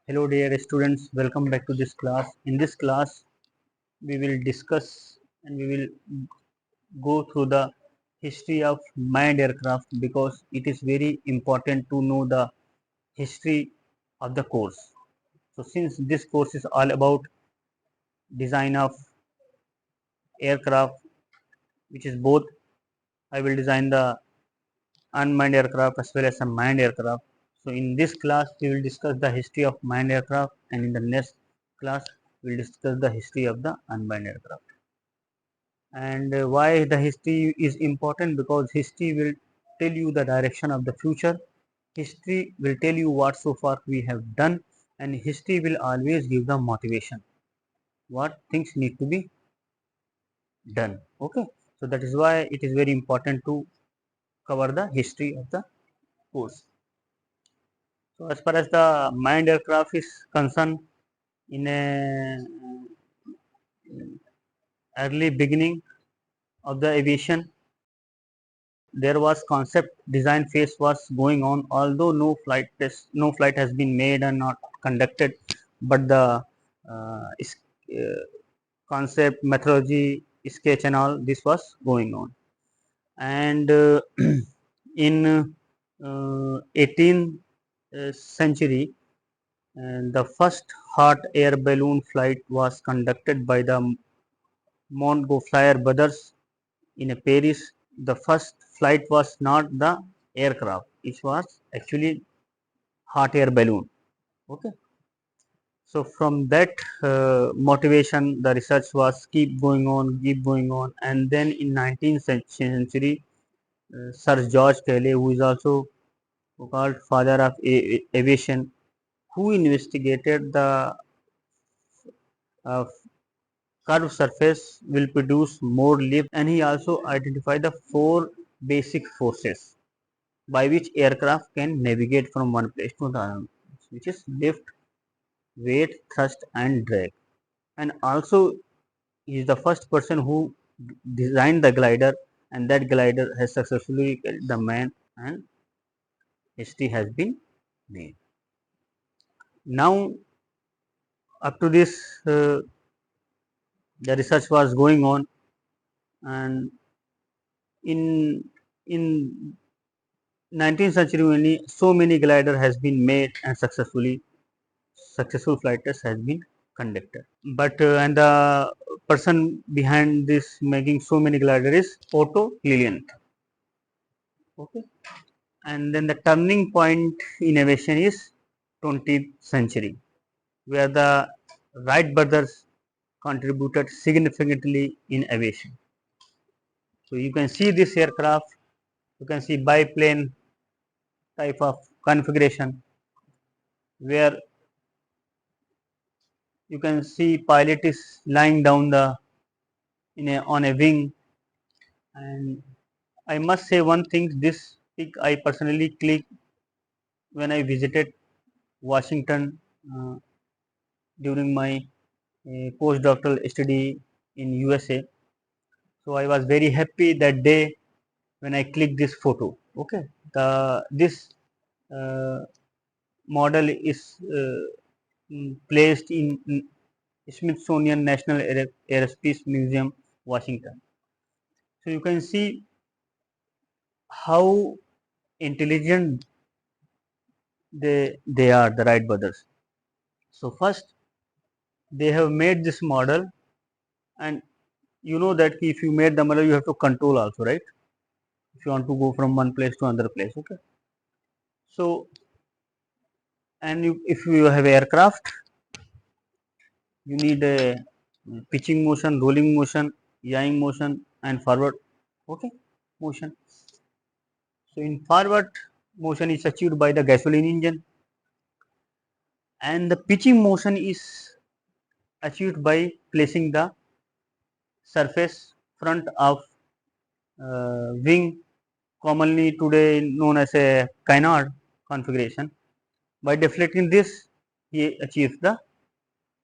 Hello dear students, welcome back to this class. In this class, we will discuss and we will go through the history of manned aircraft because it is very important to know the history of the course. So since this course is all about design of aircraft, which is both, I will design the unmanned aircraft as well as a manned aircraft. So in this class, we will discuss the history of manned aircraft, and in the next class, we will discuss the history of the unmanned aircraft. And why the history is important, because history will tell you the direction of the future. History will tell you what so far we have done, and history will always give the motivation what things need to be done. Okay, so that is why it is very important to cover the history of the course. So as far as the manned aircraft is concerned, in a early beginning of the aviation, there was concept design phase was going on, although no flight has been made and not conducted, but the concept, methodology, sketch and all this was going on. And in 18th century, the first hot air balloon flight was conducted by the Montgolfier brothers in Paris. The first flight was not the aircraft; it was actually hot air balloon. Okay. So from that motivation, the research was keep going on, and then in 19th century, Sir George Cayley, who is also called father of aviation, who investigated the uh, curved surface will produce more lift, and he also identified the four basic forces by which aircraft can navigate from one place to another, which is lift, weight, thrust and drag. And also he is the first person who designed the glider, and that glider has successfully carried the man, and history has been made. Now up to this, the research was going on, and in in 19th century only so many glider has been made and successful flighters has been conducted. But and the person behind this making so many glider is Otto Lilienth. Okay, and then the turning point in aviation is 20th century, where the Wright brothers contributed significantly in aviation. So you can see this aircraft, you can see biplane type of configuration, where you can see pilot is lying down the on a wing. And I must say one thing, this pic I personally clicked when I visited Washington during my postdoctoral study in USA. So I was very happy that day when I clicked this photo. Okay, the this uh, model is placed in Smithsonian National Aerospace Museum, Washington. So you can see how intelligent they are, the Wright brothers. So first they have made this model, and you know that if you made the model, you have to control also, right? If you want to go from one place to another place, okay. So and if you have aircraft, you need a pitching motion, rolling motion, yawing motion, and forward, okay, motion. So in forward motion is achieved by the gasoline engine, and the pitching motion is achieved by placing the surface front of wing, commonly today known as a canard configuration. By deflecting this, he achieves the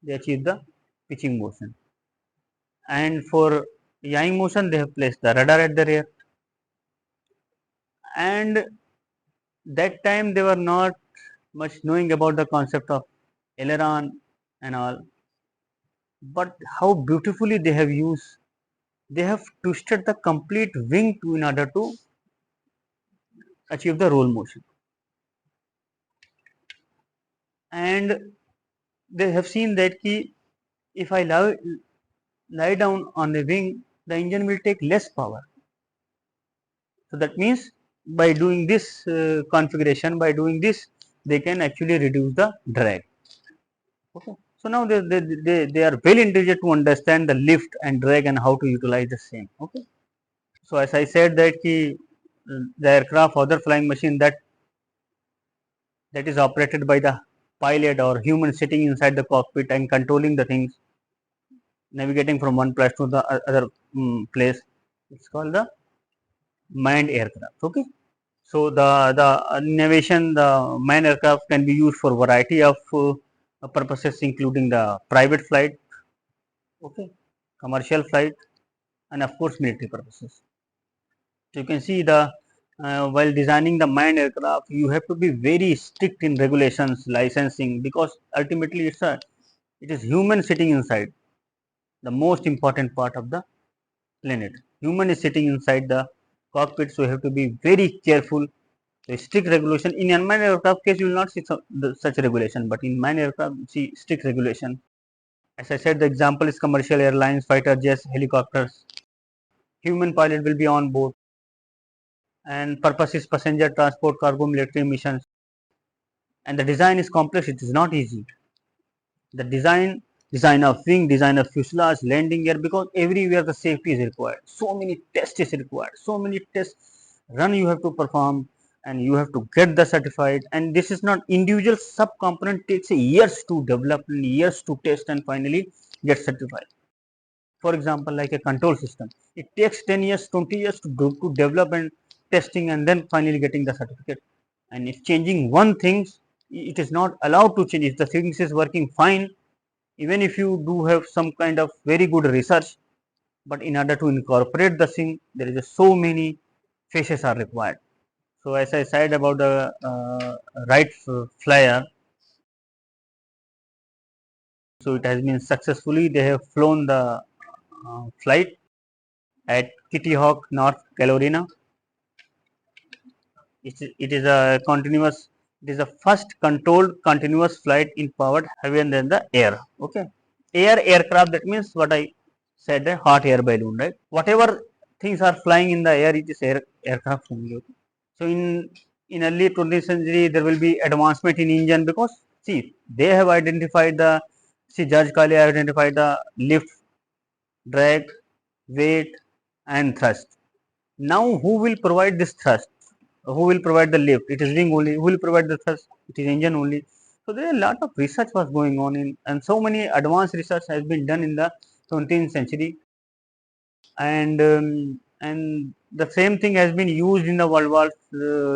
they achieve the pitching motion. And for yawing motion, they have placed the rudder at the rear. And that time they were not much knowing about the concept of aileron and all, but how beautifully they have used, they have twisted the complete wing to in order to achieve the roll motion. And they have seen that key, if I lie down on the wing, the engine will take less power. So that means by doing this configuration, by doing this, they can actually reduce the drag. Okay. So now they are well intelligent to understand the lift and drag and how to utilize the same. Okay. So as I said that the aircraft or the flying machine that is operated by the pilot or human sitting inside the cockpit and controlling the things, navigating from one place to the other place, it's called the manned aircraft. Okay. So the navigation, the manned aircraft can be used for variety of purposes, including the private flight, okay, commercial flight, and of course military purposes. So you can see the while designing the manned aircraft, you have to be very strict in regulations, licensing, because ultimately it is human sitting inside, the most important part of the planet. Human is sitting inside the cockpit, so you have to be very careful. So strict regulation in unmanned aircraft case, you will not see such regulation, but in manned aircraft, you see strict regulation. As I said, the example is commercial airlines, fighter jets, helicopters. Human pilot will be on board, and purpose is passenger transport, cargo, military missions. And the design is complex; it is not easy. The design of wing, design of fuselage, landing gear, because everywhere the safety is required. So many tests is required. So many tests run you have to perform, and you have to get the certified. And this is not individual sub component, takes years to develop, years to test, and finally get certified. For example, like a control system, it takes 10 years, 20 years to develop and testing, and then finally getting the certificate. And if changing one thing, it is not allowed to change. If the things is working fine, even if you do have some kind of very good research, but in order to incorporate the thing, there is so many phases are required. So as I said about the right flyer, so it has been successfully, they have flown the flight at Kitty Hawk, North Carolina. It is a continuous, it is the first controlled continuous flight in powered heavier than the air. Okay. Aircraft, that means what I said, a hot air balloon, right? Whatever things are flying in the air, it is aircraft only. Okay. So in early 20th century, there will be advancement in engine, because see, they have identified the, see, George Kali identified the lift, drag, weight, and thrust. Now who will provide this thrust? Who will provide the lift? It is wing only. Who will provide the thrust? It is engine only. So there are a lot of research was going on in, and so many advanced research has been done in the 20th century, and the same thing has been used in the World War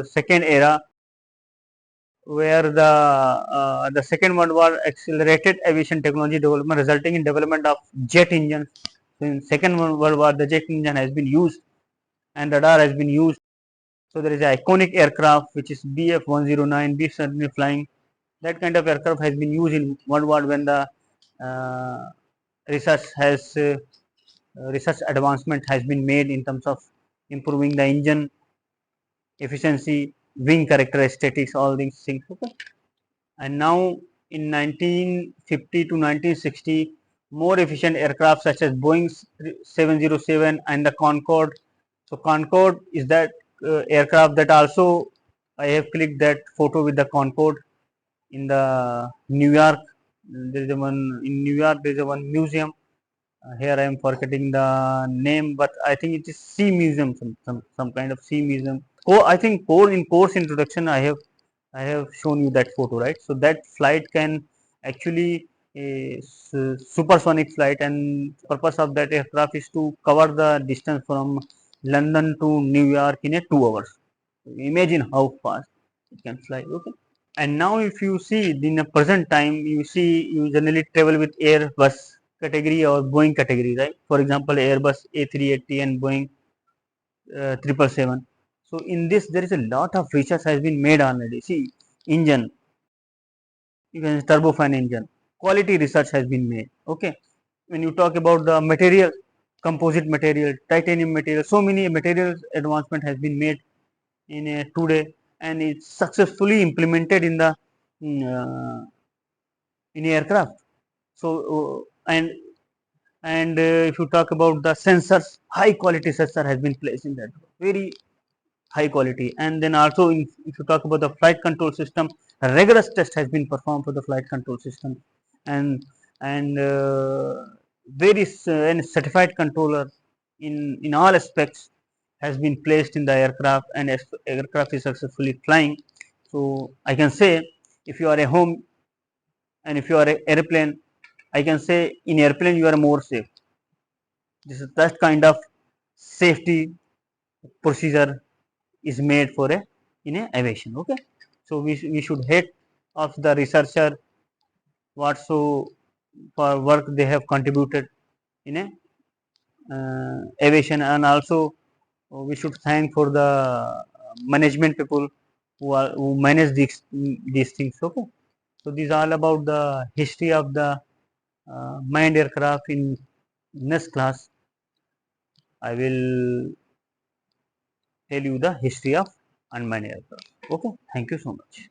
Second era, where the Second World War accelerated aviation technology development, resulting in development of jet engines. So in Second World War, the jet engine has been used, and radar has been used. So there is an iconic aircraft which is BF-109, B certainly flying. That kind of aircraft has been used in World War when the uh, research has research advancement has been made in terms of improving the engine efficiency, wing characteristics, all these things. Okay. And now in 1950 to 1960, more efficient aircraft such as Boeing 707 and the Concorde. So Concorde is that aircraft that also, I have clicked that photo with the Concorde in the New York. There is a one in New York. There is a one museum. Here I am forgetting the name, but I think it is Sea Museum, some kind of Sea Museum. I think in course introduction I have shown you that photo, right? So that flight can actually a supersonic flight, and purpose of that aircraft is to cover the distance from London to New York in a 2 hours. Imagine how fast it can fly. Okay. And now if you see in the present time, you generally travel with Airbus category or Boeing category, right? For example, Airbus A380 and Boeing 777. So in this, there is a lot of research has been made already. See, engine, you can turbofan engine. Quality research has been made. Okay, when you talk about the material, composite material, titanium material, so many materials advancement has been made in today, and it's successfully implemented in the uh, in aircraft. So if you talk about the sensors, high quality sensor has been placed in that, very high quality. And then also if you talk about the flight control system, a rigorous test has been performed for the flight control system, and various and certified controller in all aspects has been placed in the aircraft, and aircraft is successfully flying. So I can say, if you are a home and if you are a airplane, I can say in airplane you are more safe. This is that kind of safety procedure is made for a in a aviation. Okay, so we should hate of the researcher what so for work they have contributed in a aviation, and also we should thank for the management people who manage these things. Okay, so these are all about the history of the manned aircraft. In next class I will tell you the history of unmanned aircraft. Okay, thank you so much.